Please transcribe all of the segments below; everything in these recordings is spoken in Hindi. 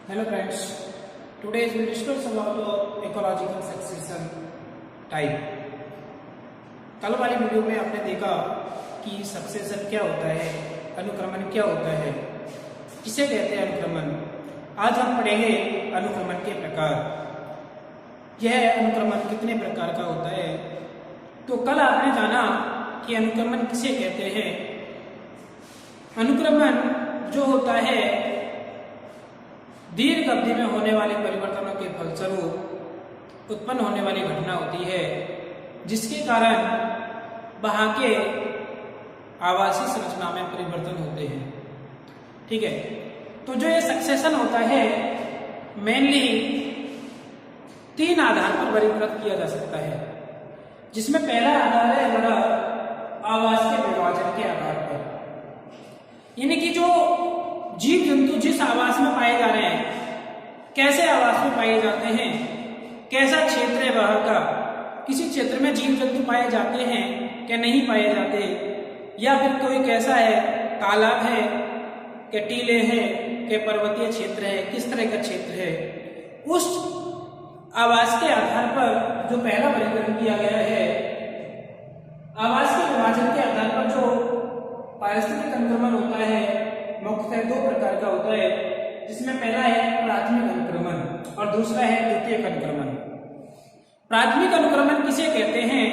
Hello friends, today we will discuss about the ecological succession type। कल वाली वीडियो में आपने देखा कि सक्सेशन क्या होता है, अनुक्रमण क्या होता है, किसे कहते हैं अनुक्रमण। आज हम पढ़ेंगे अनुक्रमण के प्रकार। यह अनुक्रमण कितने प्रकार का होता है। तो कल आपने जाना कि अनुक्रमण किसे कहते हैं। अनुक्रमण जो होता है दीर्घ अवधि में होने वाले परिवर्तनों के फलस्वरूप उत्पन्न होने वाली घटना होती है, जिसके कारण वहां के आवासीय संरचना में परिवर्तन होते हैं। ठीक है, तो जो ये सक्सेशन होता है मेनली 3 आधार पर वर्गीकृत किया जा सकता है, जिसमें पहला आधार है हमारा आवास के विभाजन के आधार पर। यानी कि जो जीव जंतु जिस आवास में पाए जा रहे हैं, कैसे आवास में पाए जाते हैं, कैसा क्षेत्र है वहां का, किसी क्षेत्र में जीव जंतु पाए जाते हैं क्या नहीं पाए जाते, या फिर कोई कैसा है, तालाब है क्या, टीले हैं क्या, पर्वतीय क्षेत्र है, किस तरह का क्षेत्र है, उस आवास के आधार पर जो पहला वर्गीकरण किया गया है, आवास के विभाजन के आधार पर जो पारिस्थितिक अनुक्रमण होता है मुख्यतः 2 प्रकार का होता है, जिसमें पहला है प्राथमिक अनुक्रमण और दूसरा है द्वितीयक अनुक्रमण। प्राथमिक अनुक्रमण किसे कहते हैं?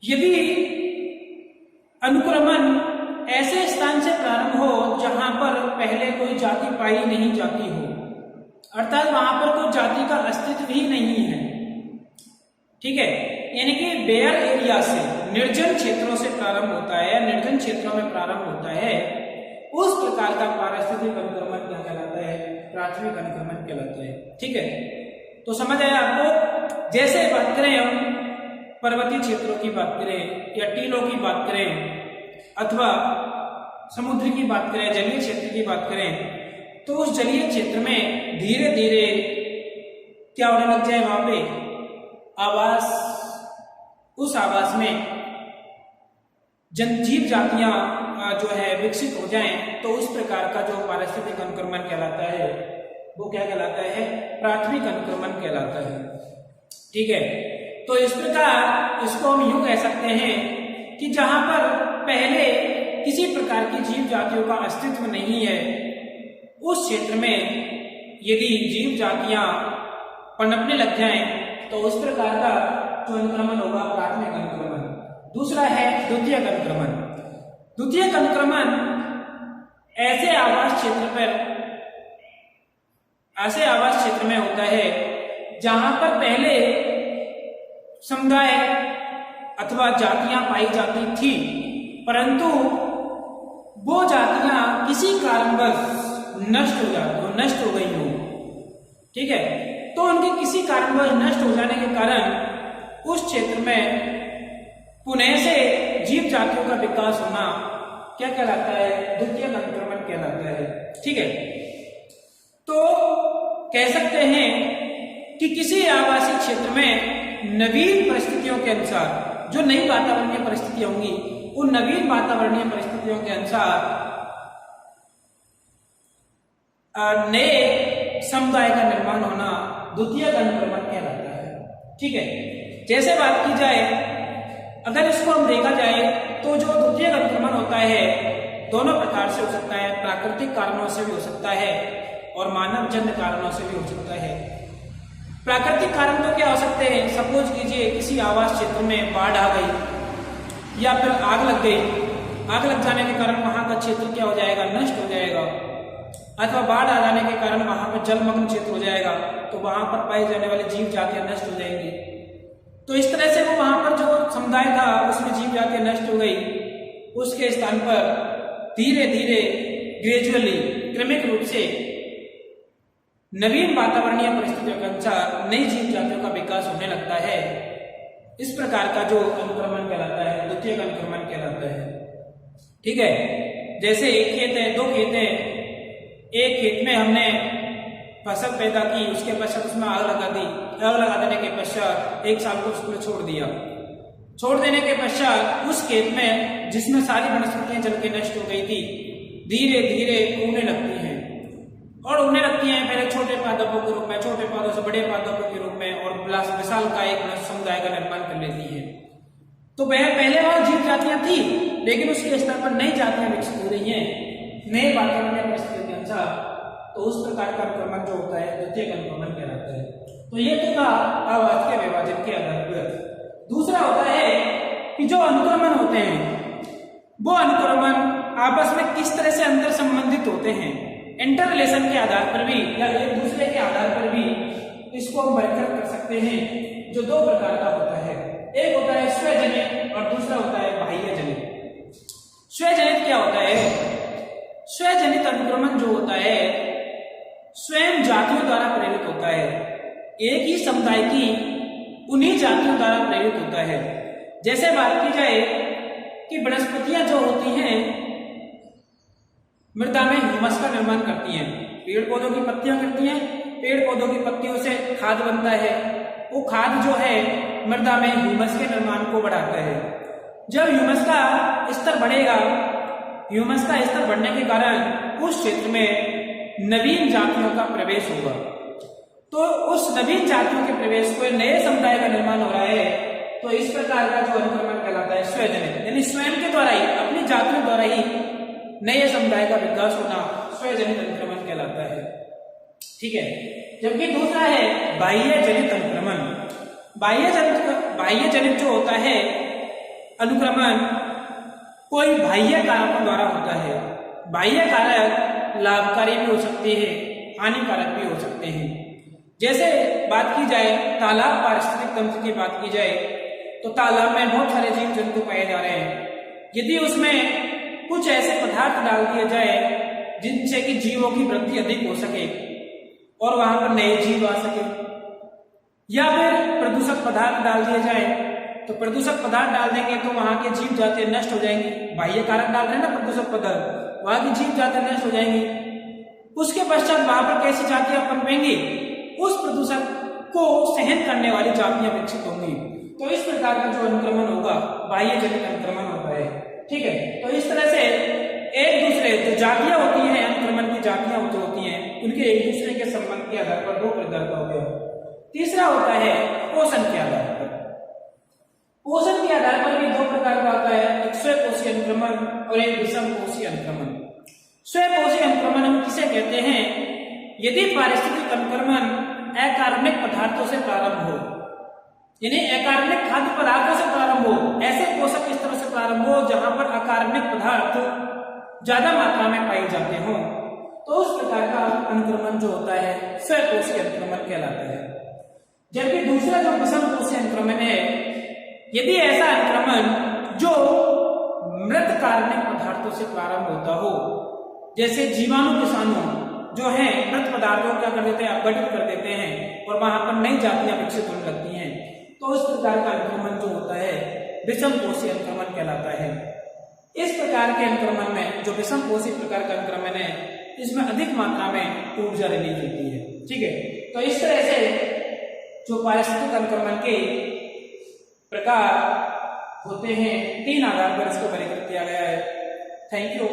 यदि अनुक्रमण ऐसे स्थान से प्रारंभ हो जहां पर पहले कोई जाति पाई नहीं जाती हो, अर्थात वहां पर कोई जाति का अस्तित्व ही नहीं है। ठीक है, यानी कि बेयर एरिया से, निर्जन क्षेत्रों से प्रारंभ होता है, निर्जन क्षेत्रों में प्रारंभ होता है, उस प्रकार का पारिस्थितिक अनुक्रमण क्या कहलाता है? प्राथमिक अनुक्रमण कहलाता है। ठीक है, तो समझ आया आपको। जैसे बात करें हम पर्वतीय क्षेत्रों की बात करें या टीलों की बात करें अथवा समुद्र की बात करें, जलीय क्षेत्र की बात करें, तो उस जलीय क्षेत्र में धीरे धीरे क्या होने लग जाए, वहां पे आवास, उस आवास में जीव जातियां जो है विकसित हो जाएं, तो उस प्रकार का जो पारिस्थितिक अनुक्रमण कहलाता है वो क्या कहलाता है? प्राथमिक अनुक्रमण कहलाता है। ठीक है, तो इस प्रकार इसको हम यूं कह सकते हैं कि जहां पर पहले किसी प्रकार की जीव जातियों का अस्तित्व नहीं है, उस क्षेत्र में यदि जीव जातियां पनपने लग जाएं तो उस प्रकार का जो अनुक्रमण होगा प्राथमिक अनुक्रमण। दूसरा है द्वितीयक अनुक्रमण। द्वितीयक अनुक्रमण ऐसे आवास क्षेत्र में होता है जहां पर पहले समुदाय अथवा जातियां पाई जाती थी, परंतु वो जातियां किसी कारणवश नष्ट हो गई हो। ठीक है, तो उनके किसी कारणवश नष्ट हो जाने के कारण उस क्षेत्र में पुनः से जीव जातियों का विकास होना क्या कहलाता है? द्वितीयक अनुक्रमण कहलाता है। ठीक है, तो कह सकते हैं कि किसी आवासीय क्षेत्र में नवीन परिस्थितियों के अनुसार, जो नई वातावरणीय परिस्थितियां होंगी, उन नवीन वातावरणीय परिस्थितियों के अनुसार नए समुदाय का निर्माण होना द्वितीयक अनुक्रमण कहलाता है। ठीक है, जैसे बात की जाए, अगर इसको हम देखा जाए तो जो द्वितीयक अनुक्रमण होता है दोनों प्रकार से हो सकता है, प्राकृतिक कारणों से भी हो सकता है और मानवजन्य कारणों से भी हो सकता है। प्राकृतिक कारण तो क्या हो सकते हैं? सपोज कीजिए किसी आवास क्षेत्र में बाढ़ आ गई या फिर आग लग गई, आग लग जाने के कारण वहां का क्षेत्र क्या हो जाएगा? नष्ट हो जाएगा, अथवा बाढ़ आ जाने के कारण वहां पर जलमग्न क्षेत्र हो जाएगा, तो वहां पर पाई जाने वाली जीव जातियां नष्ट हो जाएंगी। तो इस तरह से वो वहां पर जो समुदाय था उसमें जीव जातियां नष्ट हो गई, उसके स्थान पर धीरे धीरे ग्रेजुअली, क्रमिक रूप से नवीन वातावरणीय परिस्थितियों के अनुसार नई जीव जातियों का विकास होने लगता है। इस प्रकार का जो अनुक्रमण कहलाता है द्वितीयक अनुक्रमण कहलाता है। ठीक है, जैसे एक खेत है, 2 खेत है, एक खेत में हमने फसल पैदा की, उसके पश्चात उसमें आग लगा दी, आग लगा देने के पश्चात 1 साल को उसको छोड़ दिया, छोड़ देने के पश्चात उस खेत में जिसमें सारी वनस्पतियां जल के नष्ट हो गई थी, धीरे धीरे उगने लगती हैं। और उगने लगती हैं पहले छोटे पादपों के रूप में, छोटे पौधों से बड़े पादपों के रूप में, और विशाल का एक समुदाय का निर्माण कर लेती हैं। तो वह पहले वहां जीव जातियां थी, लेकिन उसके स्तर पर नई जातियां विकसित हो रही हैं नए वातावरण परिस्थितियों के अनुसार। तो उस प्रकार का अनुक्रमण जो होता है द्वितीयक अनुक्रमण कहलाता है। तो ये तो था आवासीय विभाजन के आधार पर। दूसरा होता है कि जो अनुक्रमण होते हैं वो अनुक्रमण आपस में किस तरह से अंतर संबंधित होते हैं, इंटर रिलेशन के आधार पर भी या एक दूसरे के आधार पर भी इसको हम वर्गीकृत कर सकते हैं, जो दो प्रकार का होता है। एक होता है स्वजनित और दूसरा होता है बाह्य जनित। स्वजनित क्या होता है? स्वजनित अनुक्रमण जो होता है स्वयं जातियों द्वारा प्रेरित होता है, एक ही समुदाय की उन्हीं जातियों द्वारा प्रेरित होता है। जैसे बात की जाए कि वनस्पतियां जो होती हैं मृदा में ह्यूमस का निर्माण करती हैं, पेड़ पौधों की पत्तियां गिरती हैं, पेड़ पौधों की पत्तियों से खाद बनता है, वो खाद जो है मृदा में ह्यूमस के निर्माण को बढ़ाता है। जब ह्यूमस का स्तर बढ़ेगा, ह्यूमस का स्तर बढ़ने के कारण उस क्षेत्र में नवीन जातियों का प्रवेश होगा। तो उस नवीन जातियों के प्रवेश को नए समुदाय का निर्माण हो रहा है। तो इस प्रकार का जो अनुक्रमण कहलाता है स्वजनित, यानी स्वयं के द्वारा ही, अपनी जातियों द्वारा ही नए समुदाय का विकास होना स्वजनित अनुक्रमण कहलाता है। ठीक है। जबकि दूसरा है बाह्य जनित अनुक्रमण। बाह्य जनित जो होता है अनुक्रमण कोई बाह्य कारकों द्वारा होता है। बाह्य कारक लाभकारी भी हो सकते हैं, हानिकारक भी हो सकते हैं। जैसे बात की जाए तालाब पारिस्थितिक तंत्र की बात की जाए तो तालाब में बहुत सारे जीव जंतु पाए जा रहे हैं। यदि उसमें कुछ ऐसे पदार्थ डाल दिए जाए जिनसे कि जीवों की वृद्धि अधिक हो सके और वहां पर नए जीव आ सके, या फिर प्रदूषक पदार्थ डाल दिए जाए, तो प्रदूषक पदार्थ डाल देंगे तो वहां के जीव जातियां नष्ट हो जाएंगी। बाह्य कारक डाल रहे हैं ना प्रदूषक पदार्थ, वहां की जीव जातियां नष्ट हो जाएंगी। उसके पश्चात वहां पर कैसी जातियां पनपेंगी? उस प्रदूषक को सहन करने वाली जातियां विकसित होंगी। तो इस प्रकार का जो अनुक्रमण होगा बाह्य जनित अनुक्रमण होता है। ठीक है। तो इस तरह से एक दूसरे जो जातियां होती हैं, अनुक्रमण की जातियां होती हैं, उनके एक दूसरे के संबंध के आधार पर दो प्रकार का हो गया। तीसरा होता है पोषण के आधार पर। पोषण के आधार पर भी दो प्रकार का होता है, एक स्वपोषी अनुक्रमण और एक विषमपोषी अनुक्रमण। स्वपोषी अनुक्रमण हम किसे कहते हैं? यदि पारिस्थितिक अनुक्रमण अकार्बनिक पदार्थों से प्रारंभ हो, यानी अकार्बनिक खाद्य पदार्थों से प्रारंभ हो, ऐसे पोषक स्तरों से प्रारंभ हो जहां पर अकार्बनिक पदार्थ ज्यादा मात्रा में पाए जाते हों, तो उस प्रकार का अनुक्रमण जो होता है स्वपोषी अनुक्रमण कहलाता है। जबकि दूसरा जो विषमपोषी अनुक्रमण है, यदि ऐसा अनुक्रमण जो मृत कार्बनिक पदार्थों से प्रारंभ होता हो, जैसे जीवाणु विषाणु जो है मृत पदार्थों को क्या कर देते हैं, अपघटित कर देते हैं और वहां पर नई जातियां विकसित होने लगती हैं, तो उस प्रकार का अनुक्रमण जो होता है विषमपोषी अनुक्रमण कहलाता है। इस प्रकार के अनुक्रमण में जो विषमपोषी प्रकार का अनुक्रमण है, इसमें अधिक मात्रा में ऊर्जा रिलीज होती है। ठीक है। तो इस तरह से जो पारिस्थितिक अनुक्रमण के प्रकार होते हैं, तीन आधार पर इसको वर्गीकृत किया गया है। Thank you.